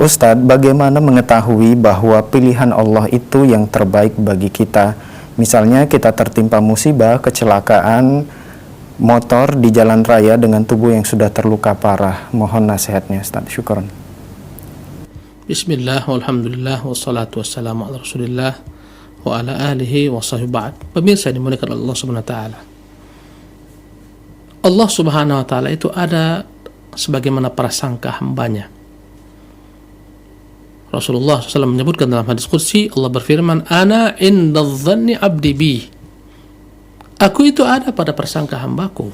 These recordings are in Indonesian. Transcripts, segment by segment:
Ustadz, bagaimana mengetahui bahwa pilihan Allah itu yang terbaik bagi kita? Misalnya kita tertimpa musibah, kecelakaan motor di jalan raya dengan tubuh yang sudah terluka parah. Mohon nasihatnya, Ustadz. Syukron. Bismillah, walhamdulillah, wassalatu wassalamu ala rasulillah wa ala alihi wa sahbihi ba'd. Pemirsa yang dimuliakan Allah subhanahu wa ta'ala, Allah subhanahu wa ta'ala itu ada sebagaimana prasangka hambanya. Rasulullah SAW menyebutkan dalam hadis qudsi, Allah berfirman, Ana inda dhanni abdi bi. Aku itu ada pada prasangka hambaku.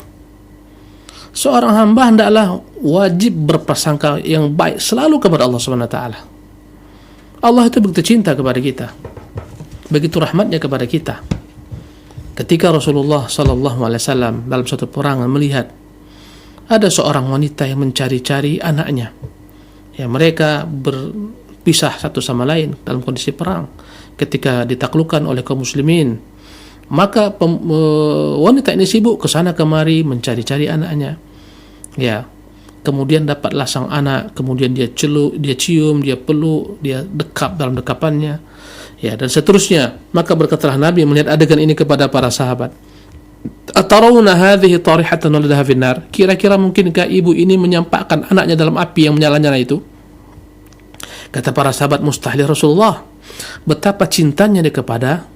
Seorang hamba hendaklah wajib berprasangka yang baik selalu kepada Allah Subhanahu wa taala. Allah itu begitu cinta kepada kita, begitu rahmatnya kepada kita. Ketika Rasulullah SAW dalam suatu perangan melihat ada seorang wanita yang mencari-cari anaknya, ya, mereka berpisah satu sama lain dalam kondisi perang ketika ditaklukkan oleh kaum muslimin. Maka wanita ini sibuk ke sana kemari mencari-cari anaknya. Ya, kemudian dapatlah sang anak, kemudian dia cium, dia peluk, dia dekap dalam dekapannya. Ya, dan seterusnya. Maka berkatalah Nabi melihat adegan ini kepada para sahabat, Atarawna hadhihi tarihatan waladaha finnar? Kira-kira mungkinkah ibu ini menyampakkan anaknya dalam api yang menyala-nyala itu? Kata para sahabat, mustahil Rasulullah. Betapa cintanya dia kepada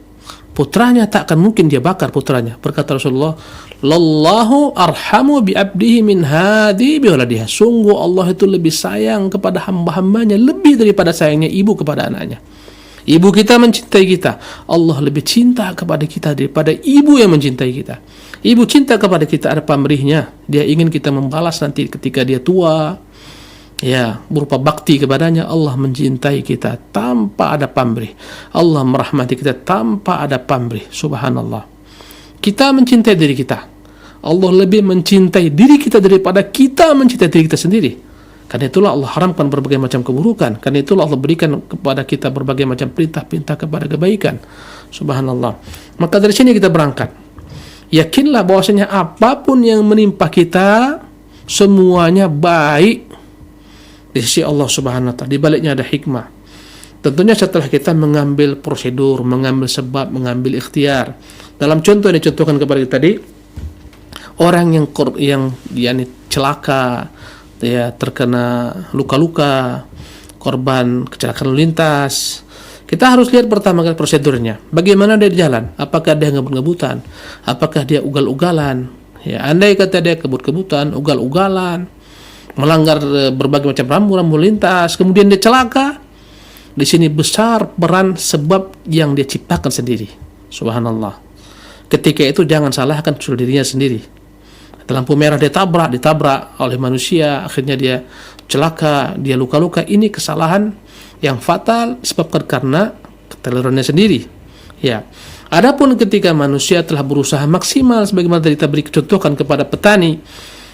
putranya, tak akan mungkin dia bakar putranya. Berkata Rasulullah, Lallahu arhamu bi abdihi min hadi bi waladiha. Sungguh Allah itu lebih sayang kepada hamba-hambanya lebih daripada sayangnya ibu kepada anaknya. Ibu kita mencintai kita, Allah lebih cinta kepada kita daripada ibu yang mencintai kita. Ibu cinta kepada kita ada pamrihnya. Dia ingin kita membalas nanti ketika dia tua, ya, berupa bakti kepadanya. Allah mencintai kita tanpa ada pamrih. Allah merahmati kita tanpa ada pamrih. Subhanallah. Kita mencintai diri kita. Allah lebih mencintai diri kita daripada kita mencintai diri kita sendiri. Karena itulah Allah haramkan berbagai macam keburukan. Karena itulah Allah berikan kepada kita berbagai macam perintah-perintah kepada kebaikan. Subhanallah. Maka dari sini kita berangkat. Yakinlah bahwasanya apapun yang menimpa kita semuanya baik di sisi Allah Subhanahu wa taala. Di baliknya ada hikmah. Tentunya setelah kita mengambil prosedur, mengambil sebab, mengambil ikhtiar. Dalam contoh yang dicontohkan kepada kita tadi, orang yang celaka, ya, terkena luka-luka, korban kecelakaan lalu lintas. Kita harus lihat pertama kali prosedurnya. Bagaimana dia di jalan? Apakah dia ngebut-ngebutan? Apakah dia ugal-ugalan? Ya, andai kata dia kebut-kebutan, ugal-ugalan, melanggar berbagai macam rambu-rambu lintas, kemudian dia celaka, di sini besar peran sebab yang dia ciptakan sendiri. Subhanallah. Ketika itu jangan salahkan dirinya sendiri. Lampu merah dia ditabrak oleh manusia, akhirnya dia celaka, dia luka-luka. Ini kesalahan yang fatal disebabkan karena keteledorannya sendiri. Ya. Adapun ketika manusia telah berusaha maksimal sebagaimana tadi kita beri contohkan kepada petani,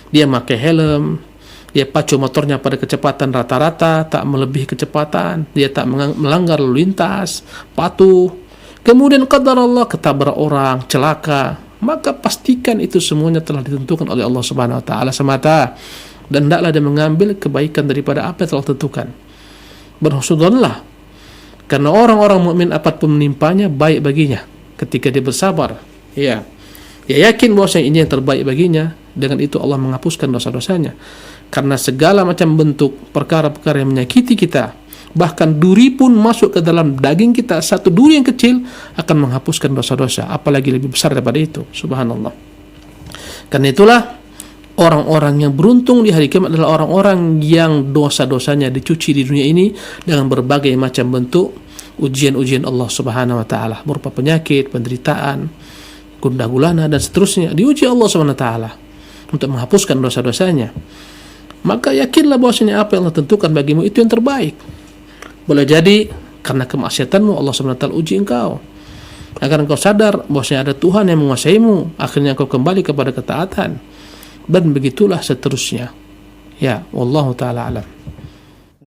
dia pakai helm, dia pacu motornya pada kecepatan rata-rata, tak melebihi kecepatan, dia tak melanggar lalu lintas, patuh. Kemudian qadar Allah ketabrak orang, celaka, maka pastikan itu semuanya telah ditentukan oleh Allah Subhanahu wa taala semata, dan hendaklah dia mengambil kebaikan daripada apa yang telah ditentukan. Berhusnudzonlah, karena orang-orang mukmin apapun menimpanya baik baginya ketika dia bersabar. Ya. Dia yakin bahwa ini yang terbaik baginya, dengan itu Allah menghapuskan dosa-dosanya. Karena segala macam bentuk perkara-perkara yang menyakiti kita, bahkan duri pun masuk ke dalam daging kita, satu duri yang kecil akan menghapuskan dosa-dosa, apalagi lebih besar daripada itu. Subhanallah. Karena itulah orang-orang yang beruntung di hari kiamat adalah orang-orang yang dosa-dosanya dicuci di dunia ini dengan berbagai macam bentuk ujian-ujian Allah Subhanahu wa taala, berupa penyakit, penderitaan, gundah gulana dan seterusnya. Diuji Allah Subhanahu wa taala untuk menghapuskan dosa-dosanya. Maka yakinlah bahwasanya apa yang Allah tentukan bagimu itu yang terbaik. Boleh jadi karena kemaksiatanmu Allah SWT uji engkau, agar engkau sadar bahwasanya ada Tuhan yang menguasaimu, akhirnya engkau kembali kepada ketaatan, dan begitulah seterusnya. Ya, wallahu taala alam.